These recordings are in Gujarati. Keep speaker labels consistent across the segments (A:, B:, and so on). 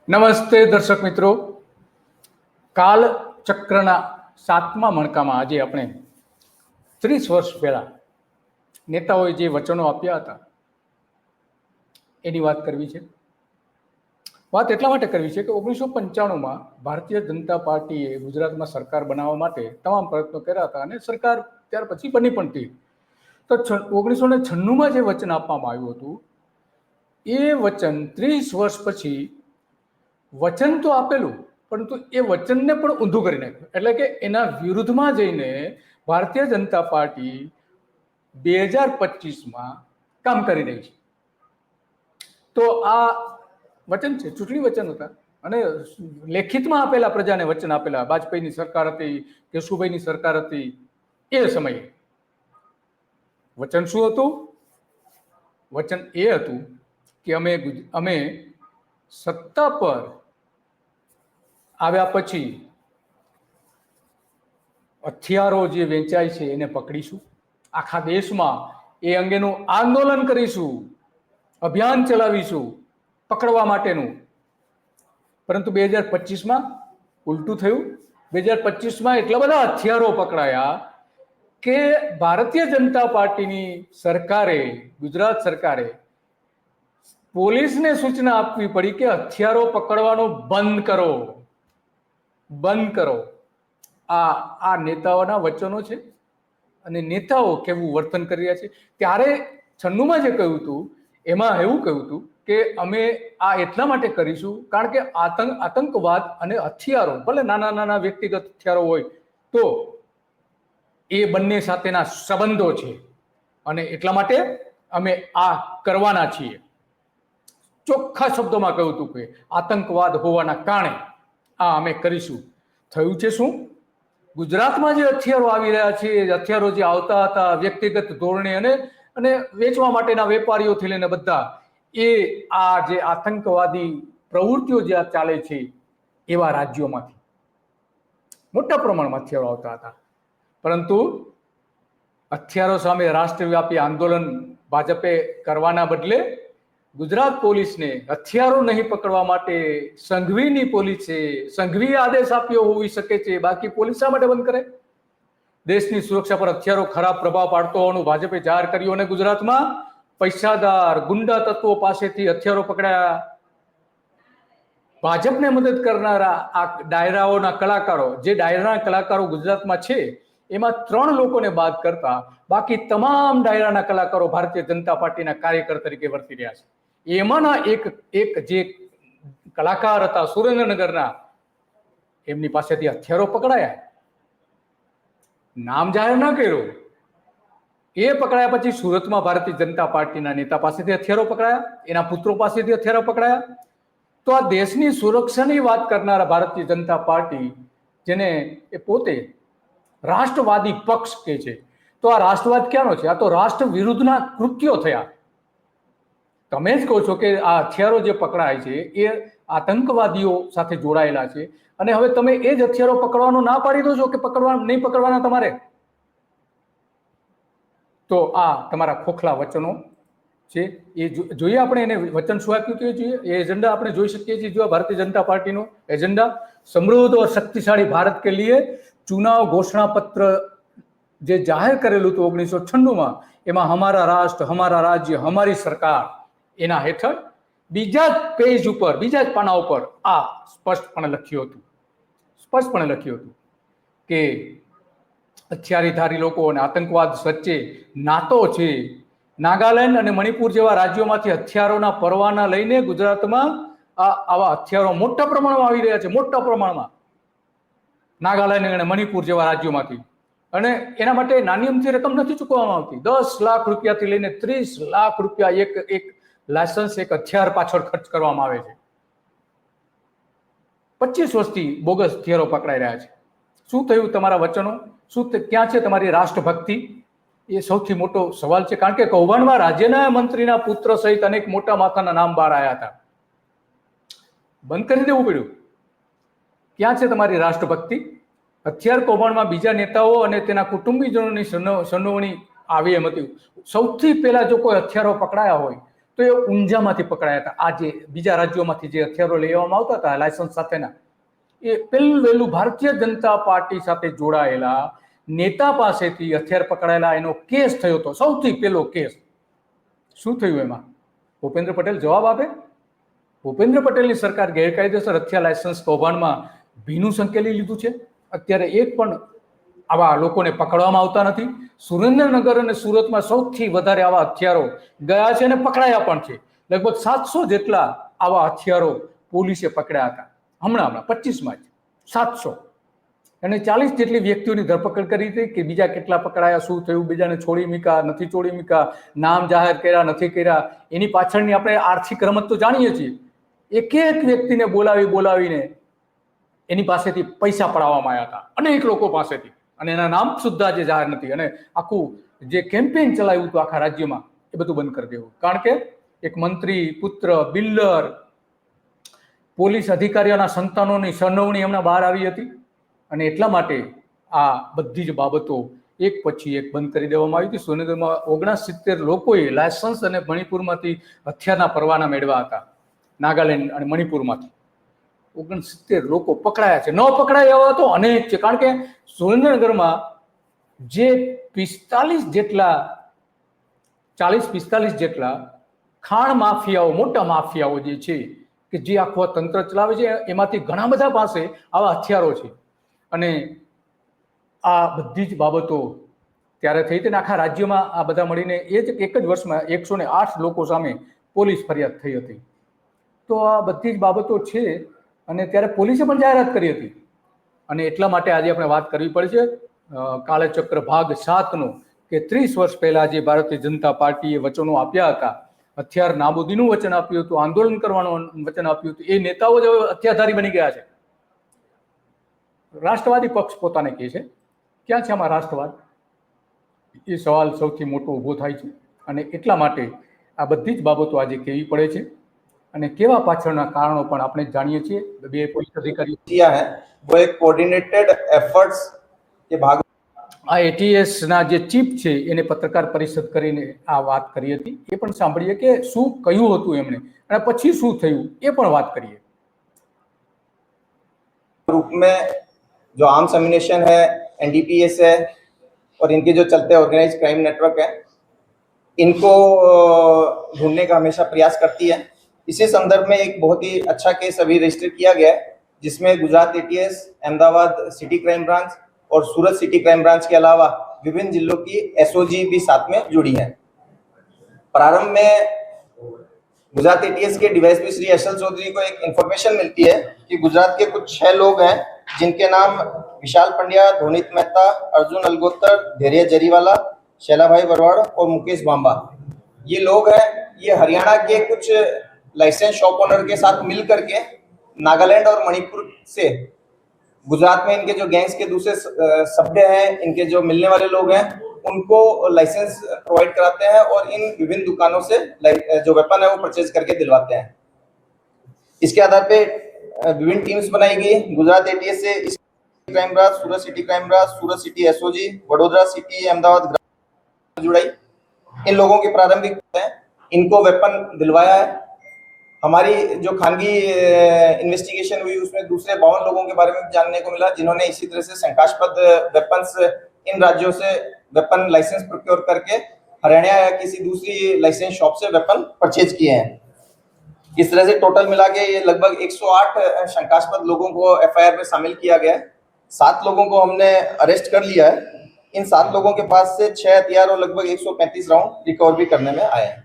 A: નમસ્તે દર્શક મિત્રો, કાલ ચક્રના 7મા મણકામાં આજે આપણે 30 વર્ષ પહેલા નેતાઓએ જે વચનો આપ્યા હતા એની વાત કરવી છે. વાત એટલા માટે કરવી છે કે 1995માં ભારતીય જનતા પાર્ટીએ ગુજરાતમાં સરકાર બનાવવા માટે તમામ પ્રયત્નો કર્યા હતા અને સરકાર ત્યાર પછી બની પણ હતી. તો 1996માં જે વચન આપવામાં આવ્યું હતું એ વચન 30 વર્ષ પછી વચન તો આપેલું, પરંતુ એ વચનને પણ ઊંધું કરી નાખ્યું. એટલે કે એના વિરુદ્ધમાં જઈને ભારતીય જનતા પાર્ટી 2025માં કામ કરી રહી છે. તો આ વચન છે, ચૂંટણી વચન હતા અને લેખિતમાં આપેલા, પ્રજાને વચન આપેલા. વાજપેયીની સરકાર હતી, કેશુભાઈની સરકાર હતી, એ સમયે વચન શું હતું? વચન એ હતું કે અમે સત્તા પર આવ્યા પછી હથિયારો જે વેચાય છે એને પકડીશું, આખા દેશમાં એ અંગેનું આંદોલન કરીશું, અભિયાન ચલાવીશું પકડવા માટેનું. પરંતુ 2025માં ઉલટું થયું. 2025માં એટલા બધા હથિયારો પકડાયા કે ભારતીય જનતા પાર્ટીની સરકારે, ગુજરાત સરકારે પોલીસને સૂચના આપવી પડી કે હથિયારો પકડવાનું બંધ કરો, બંધ કરો. આ નેતાઓના વચનો છે અને નેતાઓ કેવું વર્તન કરી રહ્યા છે. ત્યારે 96માં જે કહ્યું હતું એમાં એવું કહ્યું હતું કે અમે આ એટલા માટે કરીશું કારણ કે આતંકવાદ અને હથિયારો, ભલે નાના નાના વ્યક્તિગત હથિયારો હોય તો એ બંને સાથેના સંબંધો છે અને એટલા માટે અમે આ કરવાના છીએ. ચોખ્ખા શબ્દોમાં કહ્યું હતું કે આતંકવાદ હોવાના કારણે આ અમે કરીશું. થયું છે શું? ગુજરાતમાં જે હથિયારો આવી રહ્યા છે, હથિયારો જે આવતા હતા વ્યક્તિગત ધોરણે અને વેચવા માટેના વેપારીઓથી લઈને બધા, એ આ જે આતંકવાદી પ્રવૃત્તિઓ જે ચાલે છે એવા રાજ્યોમાંથી મોટા પ્રમાણમાં હથિયારો આવતા હતા. પરંતુ હથિયારો સામે રાષ્ટ્રવ્યાપી આંદોલન ભાજપે કરવાના બદલે ગુજરાત પોલીસને હથિયારો નહીં પકડવા માટે સંઘવીની પોલીસે સંઘવીએ આદેશ આપ્યો હોઈ શકે છે, બાકી પોલીસ શા માટે બંધ કરે? દેશની સુરક્ષા પર હથિયારો ખરાબ પ્રભાવ પાડતો હોવાનું ભાજપે જાહેર કર્યું અને ગુજરાતમાં પૈસાદાર ગુંડા તત્વો પાસેથી હથિયારો પકડાયા. ભાજપને મદદ કરનારા આ ડાયરાઓના કલાકારો, જે ડાયરાના કલાકારો ગુજરાતમાં છે એમાં 3 લોકોને બાદ કરતા બાકી તમામ ડાયરાના કલાકારો ભારતીય જનતા પાર્ટીના કાર્યકર તરીકે વર્તી રહ્યા છે. એમાંના એક જે કલાકાર હતા સુરેન્દ્રનગરના, એમની પાસેથી હથિયારો પકડાયા. નામ જાહેર ના કર્યું. એ પકડાયા પછી સુરતમાં ભારતીય જનતા પાર્ટીના નેતા પાસેથી હથિયારો પકડાયા, એના પુત્રો પાસેથી હથિયારો પકડાયા. તો આ દેશની સુરક્ષાની વાત કરનારા ભારતીય જનતા પાર્ટી, જેને એ પોતે રાષ્ટ્રવાદી પક્ષ કે છે, તો આ રાષ્ટ્રવાદ ક્યાંનો છે? આ તો રાષ્ટ્ર વિરુદ્ધના કૃત્યો થયા. તમે જ કહો છો કે આ હથિયારો જે પકડાય છે એ આતંકવાદીઓ સાથે જોડાયેલા છે અને હવે તમે એ જ હથિયારો પકડવાનું ના પાડી દો છો કે નહીં પકડવાના તમારે. તો આ તમારા ખોખલા વચનો છે. એ જોઈએ આપણે એને વચન શું આપ્યું તે જોઈએ. એ એજન્ડા આપણે જોઈ શકીએ છીએ. જો ભારતીય જનતા પાર્ટીનો એજન્ડા સમૃદ્ધ और शक्तिशाली भारत के लिए चुनाव घोषणा पत्र જે જાહેર કરેલું હતું 1996માં, એમાં હમારા રાષ્ટ્ર, હમારા રાજ્ય, હમારી સરકાર, એના હેઠળ બીજા જ પેજ ઉપર, બીજા જ પાના ઉપર આ સ્પષ્ટપણે લખ્યું હતું કે હથિયારધારી લોકો અને આતંકવાદ વચ્ચે નાતો છે. નાગાલેન્ડ અને મણિપુર જેવા રાજ્યોમાંથી હથિયારોના પરવાના લઈને ગુજરાતમાં આવા હથિયારો મોટા પ્રમાણમાં આવી રહ્યા છે, મોટા પ્રમાણમાં નાગાલેન્ડ અને મણિપુર જેવા રાજ્યોમાંથી. અને એના માટે નાની અમથી રકમ નથી ચૂકવવામાં આવતી. 10 લાખ રૂપિયાથી લઈને 30 લાખ રૂપિયા એક લાયસન્સ, એક હથિયાર પાછળ ખર્ચ કરવામાં આવે છે. 25 વર્ષથી બોગસ હથિયારો પકડાઈ રહ્યા છે. શું થયું તમારા વચનો? ક્યાં છે તમારી રાષ્ટ્રભક્તિ? એ સૌથી મોટો સવાલ છે. કારણ કે કૌભાંડમાં રાજ્યના મંત્રીના પુત્ર સહિત અનેક મોટા માથાના નામ બહાર આવ્યા હતા. બંધ કરી દેવું પડ્યું. ક્યાં છે તમારી રાષ્ટ્રભક્તિ? હથિયાર કૌભાંડમાં બીજા નેતાઓ અને તેના કુટુંબીજનોની સંડોવણી આવી એમ હતી. સૌથી પહેલા જો કોઈ હથિયારો પકડાયા હોય તો એ ઊંઝામાંથી પકડાયા હતા. આ જે બીજા રાજ્યોમાંથી જે હથિયારો લેવામાં આવતા હતા લાયસન્સ સાથેના, એ વહેલું ભારતીય જનતા પાર્ટી સાથે જોડાયેલા નેતા પાસેથી હથિયાર પકડાયેલા એનો કેસ થયો હતો, સૌથી પહેલો કેસ. શું થયું એમાં? ભૂપેન્દ્ર પટેલ જવાબ આપે. ભૂપેન્દ્ર પટેલની સરકાર ગેરકાયદેસર હથિયાર લાયસન્સ કૌભાંડમાં ભીનું સંકેલી લીધું છે. અત્યારે એક પણ આવા લોકોને પકડવામાં આવતા નથી. સુરેન્દ્રનગર અને સુરતમાં સૌથી વધારે આવા હથિયારો ગયા છે અને પકડાયા પણ છે. લગભગ 700 જેટલા આવા હથિયારો પોલીસે પકડ્યા હતા હમણાં 25માં જ 700, અને 40 જેટલી વ્યક્તિઓની ધરપકડ કરી હતી. કે બીજા કેટલા પકડાયા, શું થયું, બીજાને છોડી મૂક્યા, નથી છોડી મૂક્યા, નામ જાહેર કર્યા, નથી કર્યા, એની પાછળની આપણે આર્થિક રમત તો જાણીએ છીએ. એક એક વ્યક્તિને બોલાવીને એની પાસેથી પૈસા પડાવવામાં આવ્યા હતા, અનેક લોકો પાસેથી, અને એના નામ સુદ્ધા જે જાહેર નથી. અને આખું જે કેમ્પેઇન ચલાવ્યું હતું આખા રાજ્યમાં, એ બધું બંધ કરી દેવું. કારણ કે એક મંત્રી પુત્ર, બિલ્ડર, પોલીસ અધિકારીઓના સંતાનોની સરનવણી હમણાં બહાર આવી હતી, અને એટલા માટે આ બધી જ બાબતો એક પછી એક બંધ કરી દેવામાં આવી હતી. સુરેન્દ્રનગરમાં 69 લોકોએ લાયસન્સ અને મણિપુરમાંથી હથિયારના પરવાના મેળવ્યા હતા. નાગાલેન્ડ અને મણિપુરમાંથી 69 લોકો પકડાયા છે. ન પકડાયા એવા તો અનેક છે. કારણ કે સુરેન્દ્રનગરમાં જે 40-45 જેટલા ખાણ માફિયાઓ, મોટા માફિયાઓ જે છે, કે જે આખું તંત્ર ચલાવે છે, એમાંથી ઘણા બધા પાસે આવા હથિયારો છે. અને આ બધી જ બાબતો ત્યારે થઈ હતી ને આખા રાજ્યમાં આ બધા મળીને એક જ વર્ષમાં 108 લોકો સામે પોલીસ ફરિયાદ થઈ હતી. તો આ બધી જ બાબતો છે, અને ત્યારે પોલીસે પણ જાહેરાત કરી હતી. અને એટલા માટે આજે આપણે વાત કરવી પડે છે કાળચક્ર ભાગ 7નો, કે 30 વર્ષ પહેલા જે ભારતીય જનતા પાર્ટીએ વચનો આપ્યા હતા, હથિયાર નાબૂદીનું વચન આપ્યું હતું, આંદોલન કરવાનું વચન આપ્યું હતું, એ નેતાઓ જ હવે હથિયારધારી બની ગયા છે. રાષ્ટ્રવાદી પક્ષ પોતાને કહે છે. ક્યાં છે આમાં રાષ્ટ્રવાદ? એ સવાલ સૌથી મોટો ઊભો થાય છે. અને એટલા માટે આ બધી જ બાબતો આજે કહેવી પડે છે, અને કેવા પાછળના કારણો પણ આપણે જાણીએ છીએ. બે પોલીસ અધિકારીઓ
B: किया है वो एक कोऑर्डिनेटेड एफर्ट्स के भाग
A: આ એટીએસ ના જે ચીફ છે એને પત્રકાર પરિષદ કરીને આ વાત કરી હતી. એ પણ સાંભળીએ કે શું કહ્યું હતું એમણે, અને પછી શું થયું એ પણ વાત કરીએ.
B: रूप में जो आर्म्स एम्युनिशन है, एनडीपीएस है और इनके जो चलते ऑर्गेनाइज क्राइम नेटवर्क है, इनको ढूंढने का हमेशा प्रयास करती है. इसी संदर्भ में एक बहुत ही अच्छा केस अभी रजिस्टर किया गया है, जिसमें Gujarat ATS, Ahmedabad city crime branch और सूरत सिटी क्राइम ब्रांच के अलावा विभिन्न जिलों की एसओजी भी साथ में जुड़ी है. प्रारंभ में गुजरात एटीएस के डीवाईएसपी श्री एसएल चौधरी को एक इन्फॉर्मेशन मिलती है कि गुजरात के कुछ 6 लोग हैं, जिनके नाम विशाल पंड्या, धोनित मेहता, अर्जुन अलगोत्तर, धैर्य जरीवाला, शैलाभाई बरवाड़ और मुकेश बांबा, ये लोग हैं. ये हरियाणा के कुछ लाइसेंस शॉप ओनर के साथ मिल करके नागालैंड और मणिपुर से गुजरात में इनके जो गैंग्स के दूसरे सभ्य हैं, इनके जो मिलने वाले लोग हैं, उनको लाइसेंस प्रोवाइड कराते हैं और इन विभिन्न दुकानों से जो वेपन है वो परचेज करके दिलवाते हैं. इसके आधार पे विभिन्न टीम्स बनाई गई. गुजरात एटीएस से crime branch, Surat city crime branch, Surat city SOG, Vadodara city, Ahmedabad जुड़ाई. इन लोगों के प्रारंभिक हैं, इनको वेपन दिलवाया है. हमारी जो खानगी इन्वेस्टिगेशन हुई उसमें दूसरे 52 लोगों के बारे में जानने को मिला, जिन्होंने इसी तरह से शंकास्पद वेपन्स इन राज्यों से वेपन लाइसेंस प्रोक्योर करके हरियाणा या किसी दूसरी लाइसेंस शॉप से वेपन परचेज किए हैं. इस तरह से टोटल मिला के ये लगभग 108 शंकास्पद लोगों को एफआईआर में शामिल किया गया है. 7 लोगों को हमने अरेस्ट कर लिया है. इन 7 लोगों के पास से 6 हथियार और लगभग 135 राउंड रिकवर भी करने में आए हैं.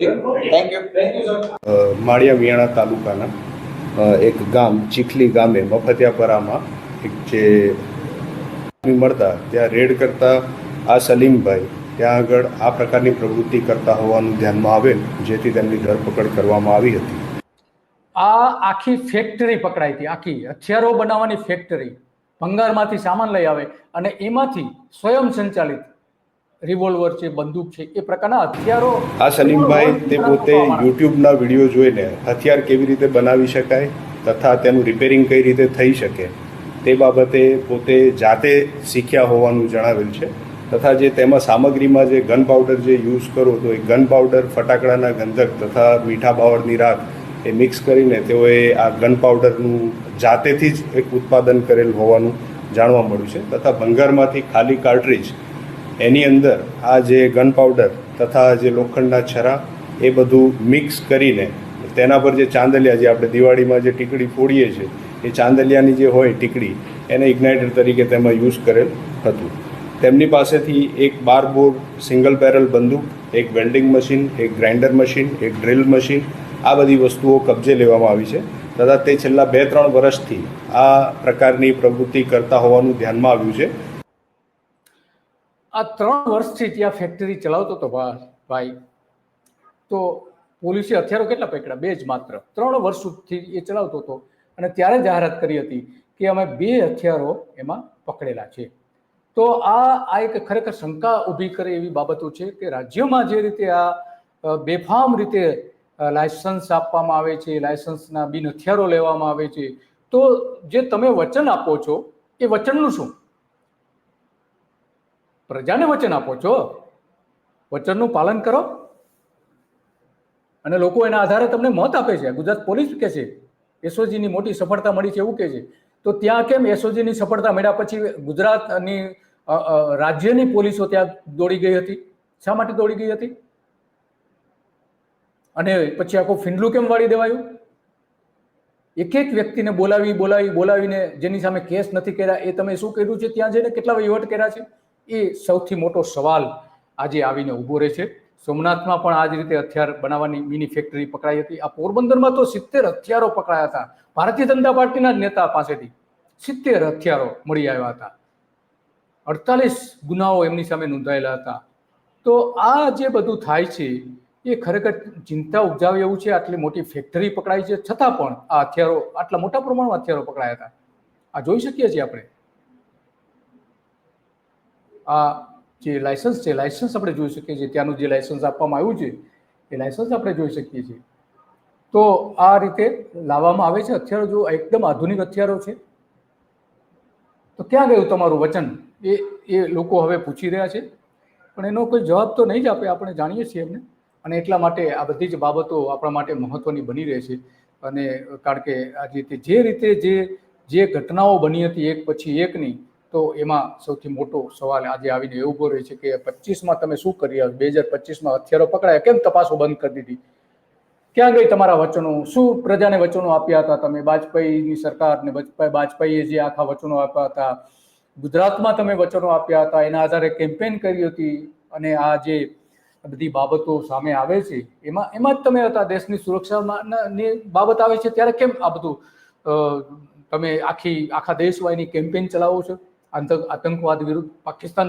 B: Thank you.
C: માળિયા વિયાણા તાલુકાના એક ગામ ચીખલી ગામે મફતિયાપરામાં એક જે મળતા ત્યાં રેડ કરતા આ સલીમભાઈ ત્યાં આગળ આ પ્રકારની પ્રવૃત્તિ કરતા હોવાનું ધ્યાનમાં આવેલ, જેથી તેમની ધરપકડ કરવામાં આવી હતી.
A: આ આખી ફેક્ટરી પકડાઈ હતી, આખી હથિયારો બનાવવાની ફેક્ટરી. ભંગારમાંથી સામાન લઈ આવે અને એમાંથી સ્વયં સંચાલિત રિવોલ્વર છે, બંદૂક છે, એ પ્રકારના હથિયારો.
C: આ સલીમભાઈ તે પોતે યુટ્યુબના વિડીયો જોઈને હથિયાર કેવી રીતે બનાવી શકાય તથા તેનું રિપેરિંગ કઈ રીતે થઈ શકે તે બાબતે પોતે જાતે શીખ્યા હોવાનું જણાવેલ છે. તથા જે તેમાં સામગ્રીમાં જે ગન પાવડર જે યુઝ કરો તો એ ગન પાવડર, ફટાકડાના ગંધક તથા મીઠા બાવળની રાખ એ મિક્સ કરીને તેઓએ આ ગન પાવડરનું જાતેથી જ એક ઉત્પાદન કરેલ હોવાનું જાણવા મળ્યું છે. તથા ભંગારમાંથી ખાલી કાર્ટ્રીજ એની અંદર આ જે ગન પાવડર તથા જે લોખંડના છરા એ બધું મિક્સ કરીને તેના પર જે ચાંદલિયા, જે આપણે દિવાળીમાં જે ટીકડી ફોડીએ છીએ, એ ચાંદલિયાની જે હોય ટીકડી, એને ઇગ્નાઇટર તરીકે તેમાં યુઝ કરેલ હતું. તેમની પાસેથી એક 12 બોર સિંગલ બેરલ બંદૂક, એક વેલ્ડિંગ મશીન, એક ગ્રાઇન્ડર મશીન, એક ડ્રિલ મશીન, આ બધી વસ્તુઓ કબજે લેવામાં આવી છે. તથા તે છેલ્લા 2-3 વર્ષથી આ પ્રકારની પ્રવૃત્તિ કરતા હોવાનું ધ્યાનમાં આવ્યું છે.
A: આ 3 વર્ષથી ત્યાં ફેક્ટરી ચલાવતો હતો ભાઈ, તો પોલીસે હથિયારો કેટલા પકડ્યા? 2 જ માત્ર. 3 વર્ષ સુધી એ ચલાવતો હતો અને ત્યારે જાહેરાત કરી હતી કે અમે 2 હથિયારો એમાં પકડેલા છે. તો આ એક ખરેખર શંકા ઊભી કરે એવી બાબતો છે કે રાજ્યમાં જે રીતે આ બેફામ રીતે લાયસન્સ આપવામાં આવે છે, લાયસન્સના બિન હથિયારો લેવામાં આવે છે, તો જે તમે વચન આપો છો એ વચનનું શું? પ્રજાને વચન આપો છો, વચનનું પાલન કરો અને લોકો એના આધારે તમને મત આપે છે. ગુજરાત પોલીસ કે છે એસઓજીની મોટી સફળતા મળી છે એવું કહે છે, તો ત્યાં કેમ એસઓજીની સફળતા મળ્યા પછી ગુજરાતની રાજ્યની પોલીસો ત્યાં દોડી ગઈ હતી? શા માટે દોડી ગઈ હતી? અને પછી આખું ફિંડલું કેમ વાળી દેવાયું? એક વ્યક્તિને બોલાવીને જેની સામે કેસ નથી કર્યા એ તમે શું કર્યું છે? ત્યાં જઈને કેટલા વહીવટ કર્યા છે? એ સૌથી મોટો સવાલ આજે આવીને ઊભો રહે છે. સોમનાથમાં પણ આ જ રીતે હથિયાર બનાવવાની મિની ફેક્ટરી પકડાઈ હતી. આ પોરબંદરમાં તો 70 હથિયારો પકડાયા હતા. ભારતીય જનતા પાર્ટીના જ નેતા પાસેથી 70 હથિયારો મળી આવ્યા હતા. 48 ગુનાઓ એમની સામે નોંધાયેલા હતા. તો આ જે બધું થાય છે એ ખરેખર ચિંતા ઉપજાવે એવું છે. આટલી મોટી ફેક્ટરી પકડાઈ છે છતાં પણ આ હથિયારો, આટલા મોટા પ્રમાણમાં હથિયારો પકડાયા હતા. આ જોઈ શકીએ છીએ આપણે. આ જે લાયસન્સ છે, લાયસન્સ આપણે જોઈ શકીએ છીએ. ત્યાંનું જે લાયસન્સ આપવામાં આવ્યું છે એ લાયસન્સ આપણે જોઈ શકીએ છીએ. તો આ રીતે લાવવામાં આવે છે હથિયારો. જો એકદમ આધુનિક હથિયારો છે તો ક્યાં ગયું તમારું વચન? એ લોકો હવે પૂછી રહ્યા છે, પણ એનો કોઈ જવાબ તો નહીં જ આપે, આપણે જાણીએ છીએ એમને. અને એટલા માટે આ બધી જ બાબતો આપણા માટે મહત્વની બની રહે છે. અને કારણ કે આજે જે રીતે જે ઘટનાઓ બની હતી એક પછી એકની, તો એમાં સૌથી મોટો સવાલ આજે આવીને એ ઊભો રહે છે કે 25માં તમે શું કરી? 2025માં હથિયારો પકડાયા, કેમ તપાસો બંધ કરી દીધી? ક્યાં ગઈ તમારા વચનો? શું પ્રજાને વચનો આપ્યા હતા તમે? વાજપેયીની સરકારને વાજપેયીએ જે આખા વચનો આપ્યા હતા, ગુજરાતમાં તમે વચનો આપ્યા હતા, એના આધારે કેમ્પેન કરી હતી, અને આ જે બધી બાબતો સામે આવે છે એમાં જ તમે હતા. દેશની સુરક્ષાની બાબત આવે છે ત્યારે કેમ આ બધું તમે આખા દેશમાં એની કેમ્પેન ચલાવો છો? આતંકવાદ વિરુદ્ધ પાકિસ્તાન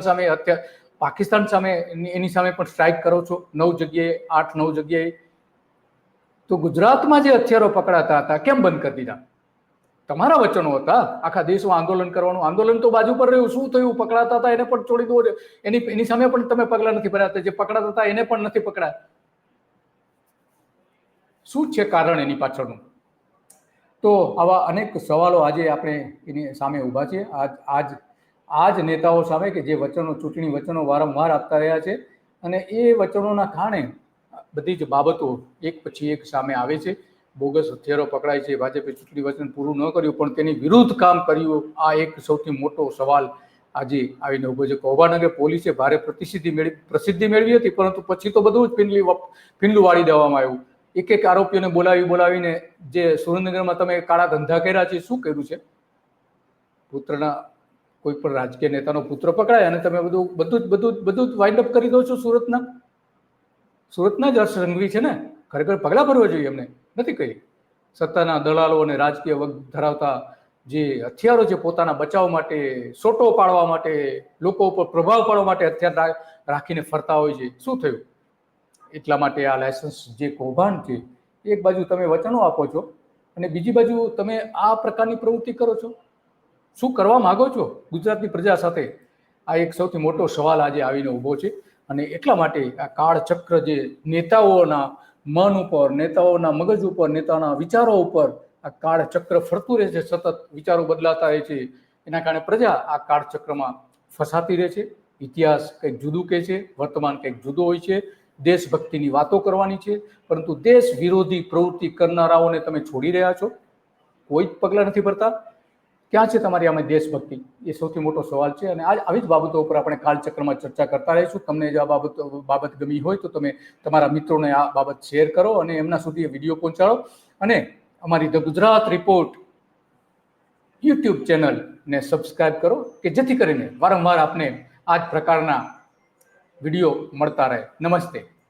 A: સામે એની સામે પણ સ્ટ્રાઇક કરો છો 9 જગ્યાએ, 8-9 જગ્યાએ. તો ગુજરાતમાં જે હથિયારો પકડાતા હતા કેમ બંધ કરી દીધા? તમારા વચનો હતા આખા દેશમાં આંદોલન કરવાનું. આંદોલન તો બાજુ પર રહ્યું. શું થયું? પકડાતા હતા એને પણ છોડી દો. એની સામે પણ તમે પગલા નથી ભર્યા. જે પકડાતા હતા એને પણ નથી પકડાયા. શું છે કારણ એની પાછળનું? તો આવા અનેક સવાલો આજે આપણે એની સામે ઊભા છે. આજ નેતાઓ સામે કે જે ચૂંટણી વચનો વારંવાર આપતા રહ્યા છે, અને એ વચનોના કારણે બધી જ બાબતો એક પછી એક સામે આવે છે. બોગસ હથિયારો પકડાય છે. ભાજપે ચૂંટણી વચન પૂરું ન કર્યું પણ તેની વિરુદ્ધ કામ કર્યું. આ એક સૌથી મોટો સવાલ આજે આવીને ઉભો છે. કૌભાનગર પોલીસે ભારે પ્રસિદ્ધિ મેળવી હતી, પરંતુ પછી તો બધું જ પીંડલું વાળી દેવામાં આવ્યું. એક આરોપીઓને બોલાવીને જે સુરેન્દ્રનગરમાં તમે કાળા ધંધા કર્યા છે, શું કર્યું છે? પુત્રના કોઈ પણ રાજકીય નેતાનો પુત્ર પકડાય અને તમે બધું જ વાઇન્ડ અપ કરી દો છો. સુરતના જ હર્ષ સંઘવી છે ને, ખરેખર પગલાં ભરવા જોઈએ. એમને નથી કરી. સત્તાના દલાલો અને રાજકીય વગ ધરાવતા જે હથિયારો છે પોતાના બચાવ માટે, સોટો પાડવા માટે, લોકો ઉપર પ્રભાવ પાડવા માટે હથિયાર રાખીને ફરતા હોય છે. શું થયું? એટલા માટે આ લાયસન્સ જે કૌભાંડ છે, એક બાજુ તમે વચનો આપો છો અને બીજી બાજુ તમે આ પ્રકારની પ્રવૃત્તિ કરો છો. શું કરવા માંગો છો ગુજરાતની પ્રજા સાથે? આ એક સૌથી મોટો સવાલ આજે આવીને ઊભો છે. અને એટલા માટે આ કાળચક્ર જે નેતાઓના મન ઉપર, નેતાઓના મગજ ઉપર, નેતાઓના વિચારો ઉપર આ કાળચક્ર ફરતું રહે છે. સતત વિચારો બદલાતા રહે છે. એના કારણે પ્રજા આ કાળચક્રમાં ફસાતી રહે છે. ઇતિહાસ કંઈક જુદું કહે છે, વર્તમાન કંઈક જુદો હોય છે. દેશભક્તિની વાતો કરવાની છે, પરંતુ દેશ વિરોધી પ્રવૃત્તિ કરનારાઓને તમે છોડી રહ્યા છો, કોઈ જ પગલાં નથી ભરતા. ક્યાં છે તમારી આમાં દેશભક્તિ? એ સૌથી મોટો સવાલ છે. અને આવી જ બાબતો ઉપર આપણે કાલચક્રમાં ચર્ચા કરતા રહીશું. તમને જો આ બાબત ગમી હોય તો તમે તમારા મિત્રોને આ બાબત શેર કરો અને એમના સુધી એ વિડીયો પહોંચાડો. અને અમારી ધ ગુજરાત રિપોર્ટ યુટ્યુબ ચેનલને સબસ્ક્રાઇબ કરો કે જેથી કરીને વારંવાર આપને આ જ પ્રકારના વિડીયો મળતા રહે. નમસ્તે.